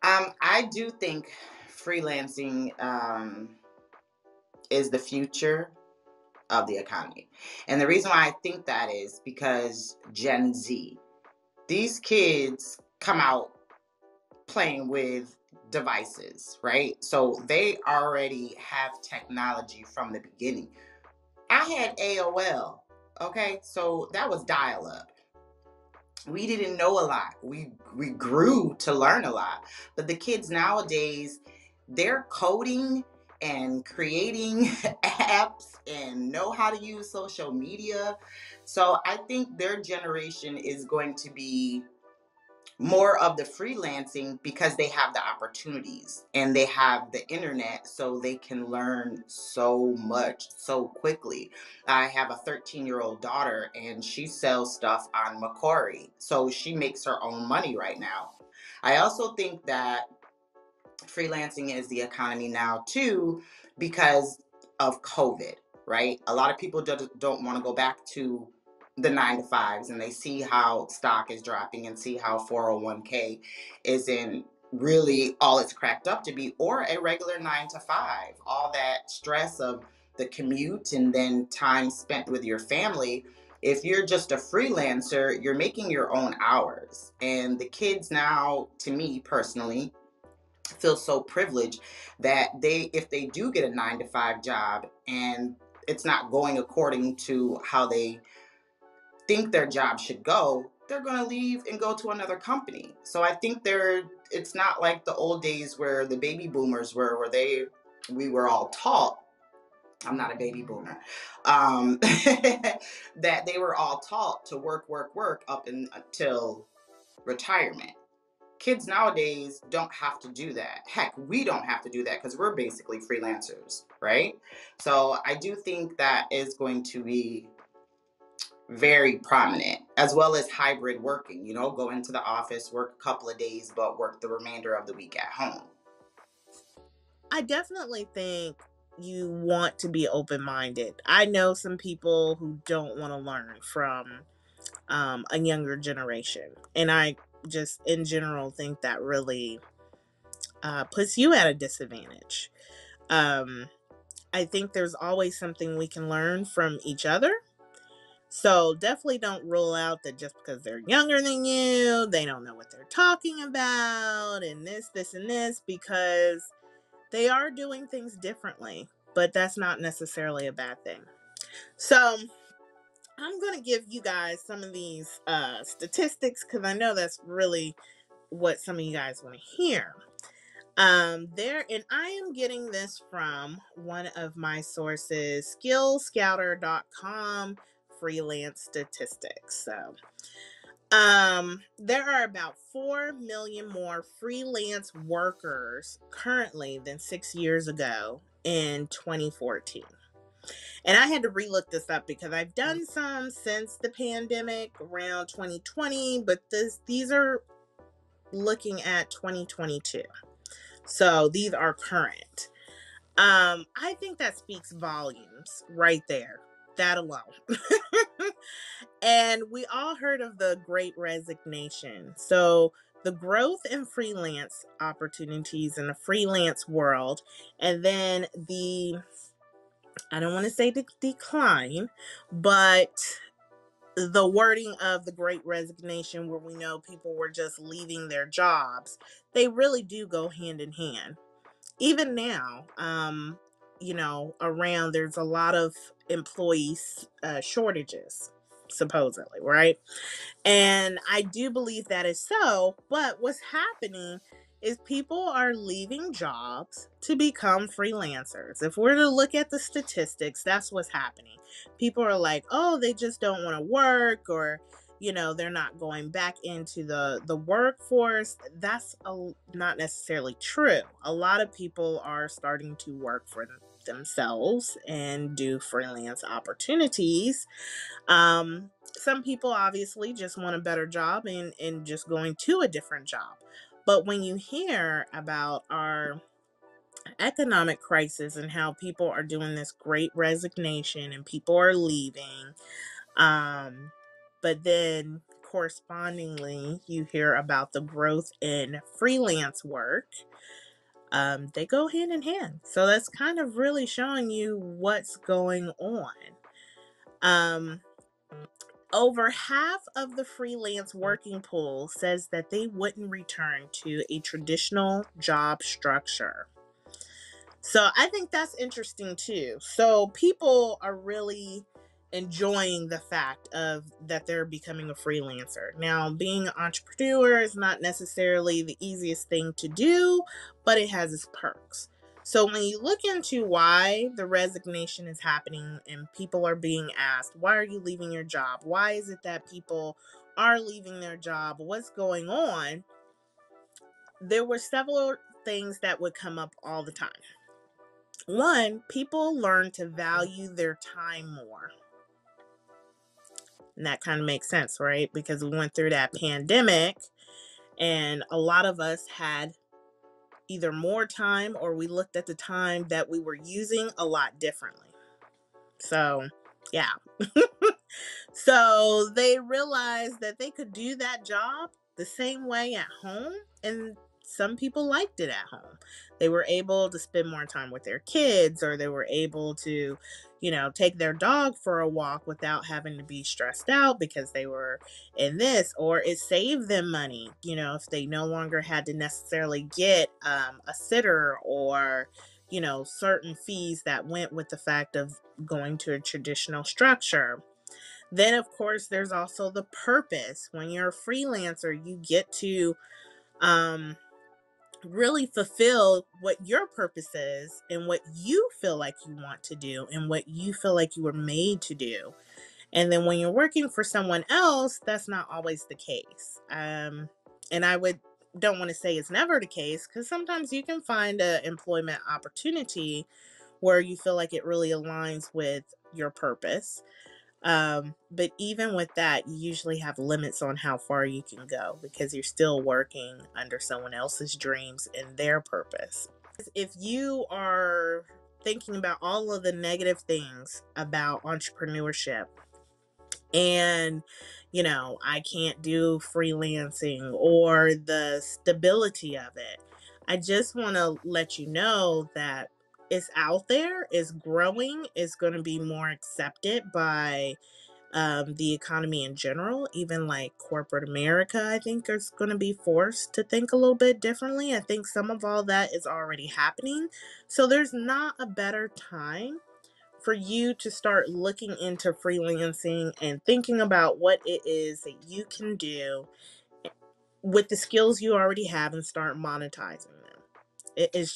I do think freelancing is the future of the economy. And the reason why I think that is because Gen Z, these kids come out playing with devices, right? So they already have technology from the beginning. I had AOL, okay? So that was dial up. We didn't know a lot. We grew to learn a lot. But the kids nowadays, they're coding and creating apps and know how to use social media. So I think their generation is going to be more of the freelancing because they have the opportunities and they have the internet, so they can learn so much so quickly. I have a 13-year-old daughter and she sells stuff on Macquarie, so she makes her own money right now. I also think that freelancing is the economy now too because of COVID, right? A lot of people don't want to go back to the 9 to 5s, and they see how stock is dropping and see how 401k isn't really all it's cracked up to be, or a regular 9 to 5. All that stress of the commute and then time spent with your family. If you're just a freelancer, you're making your own hours. And the kids now, to me personally, feel so privileged that if they do get a 9 to 5 job and it's not going according to how they think their job should go, they're going to leave and go to another company. So I think it's not like the old days where the baby boomers were, we were all taught. I'm not a baby boomer. That they were all taught to work, work, work until retirement. Kids nowadays don't have to do that. Heck, we don't have to do that because we're basically freelancers, right? So I do think that is going to be very prominent, as well as hybrid working. Go into the office, work a couple of days, but work the remainder of the week at home. I definitely think you want to be open minded. I know some people who don't want to learn from a younger generation. And I just, in general, think that really puts you at a disadvantage. Um, I think there's always something we can learn from each other. So definitely don't rule out that just because they're younger than you, they don't know what they're talking about, and this, and this, because they are doing things differently. But that's not necessarily a bad thing. So I'm going to give you guys some of these statistics because I know that's really what some of you guys want to hear. There, and I am getting this from one of my sources, skillscouter.com, freelance statistics. So, there are about 4 million more freelance workers currently than 6 years ago in 2014. And I had to relook this up because I've done some since the pandemic around 2020, but these are looking at 2022. So these are current. I think that speaks volumes right there. That alone. And we all heard of the Great Resignation. So the growth in freelance opportunities in the freelance world, and then I don't want to say the decline, but the wording of the Great Resignation, where we know people were just leaving their jobs, they really do go hand in hand. Even now, around there's a lot of employees shortages, supposedly, right? And I do believe that is so. But what's happening is people are leaving jobs to become freelancers. If we're to look at the statistics, that's what's happening. People are like, oh, they just don't want to work, or they're not going back into the workforce. That's not necessarily true. A lot of people are starting to work for themselves and do freelance opportunities. Some people obviously just want a better job and just going to a different job. But when you hear about our economic crisis and how people are doing this great resignation and people are leaving, but then correspondingly, you hear about the growth in freelance work. They go hand in hand. So that's kind of really showing you what's going on. Um, Over half of the freelance working pool says that they wouldn't return to a traditional job structure. So I think that's interesting too. So people are really enjoying the fact of that they're becoming a freelancer. Now, being an entrepreneur is not necessarily the easiest thing to do, but it has its perks. So when you look into why the resignation is happening and people are being asked, why are you leaving your job? Why is it that people are leaving their job? What's going on? There were several things that would come up all the time. One, people learn to value their time more. And that kind of makes sense, right? Because we went through that pandemic and a lot of us had either more time or we looked at the time that we were using a lot differently. So, yeah. So they realized that they could do that job the same way at home, and some people liked it at home. They were able to spend more time with their kids, or they were able to, take their dog for a walk without having to be stressed out because they were in this, or it saved them money, if they no longer had to necessarily get a sitter or certain fees that went with the fact of going to a traditional structure. Then, of course, there's also the purpose. When you're a freelancer, you get to um, really fulfill what your purpose is and what you feel like you want to do and what you feel like you were made to do. And then when you're working for someone else, that's not always the case. And I don't want to say it's never the case, because sometimes you can find an employment opportunity where you feel like it really aligns with your purpose. But even with that, you usually have limits on how far you can go because you're still working under someone else's dreams and their purpose. If you are thinking about all of the negative things about entrepreneurship and, I can't do freelancing or the stability of it, I just want to let you know that it's out there, it's growing, it's going to be more accepted by the economy in general. Even like corporate America, I think is going to be forced to think a little bit differently. I think some of all that is already happening. So there's not a better time for you to start looking into freelancing and thinking about what it is that you can do with the skills you already have and start monetizing them. It's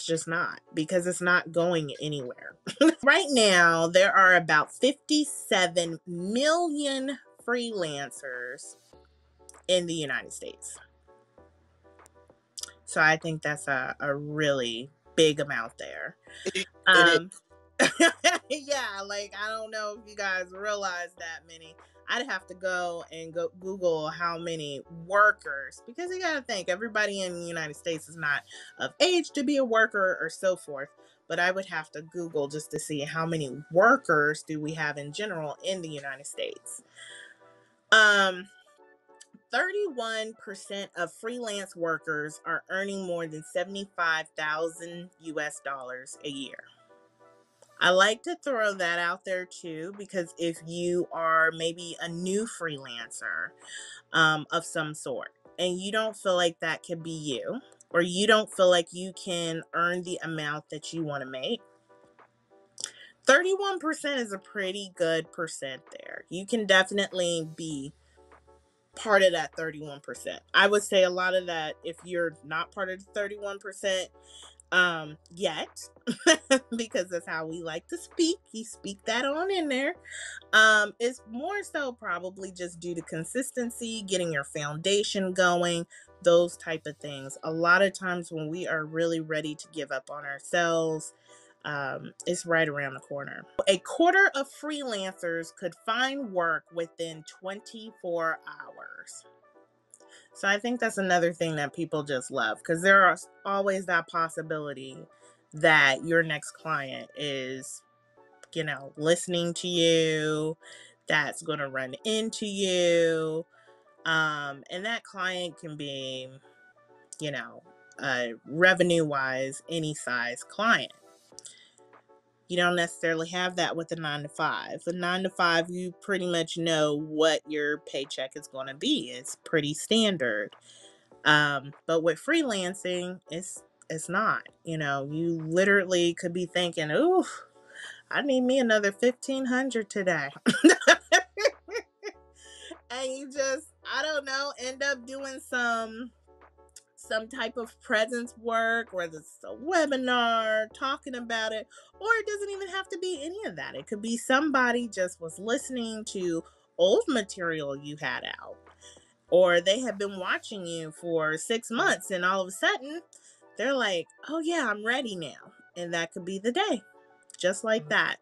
just not, because it's not going anywhere. Right now, there are about 57 million freelancers in the United States. So I think that's a really big amount there. It is. Um, yeah, like I don't know if you guys realize that many. I'd have to go and go Google how many workers, because you got to think everybody in the United States is not of age to be a worker or so forth. But I would have to Google just to see how many workers do we have in general in the United States. 31% of freelance workers are earning more than 75,000 US dollars a year. I like to throw that out there too, because if you are maybe a new freelancer of some sort and you don't feel like that can be you, or you don't feel like you can earn the amount that you want to make, 31% is a pretty good percent there. You can definitely be part of that 31%. I would say a lot of that, if you're not part of the 31%, yet, because that's how we like to speak. You speak that on in there. It's more so probably just due to consistency, getting your foundation going, those type of things. A lot of times when we are really ready to give up on ourselves, it's right around the corner. A quarter of freelancers could find work within 24 hours. So I think that's another thing that people just love, because there are always that possibility that your next client is, listening to you, that's going to run into you. And that client can be, revenue wise, any size client. You don't necessarily have that with a 9 to 5. The 9 to 5, you pretty much know what your paycheck is going to be. It's pretty standard. But with freelancing, it's not. You literally could be thinking, "Ooh, I need me another 1,500 today," and you just, I don't know, end up doing some type of presence work, whether it's a webinar talking about it, or it doesn't even have to be any of that. It could be somebody just was listening to old material you had out, or they have been watching you for 6 months and all of a sudden they're like, oh yeah, I'm ready now. And that could be the day, just like that.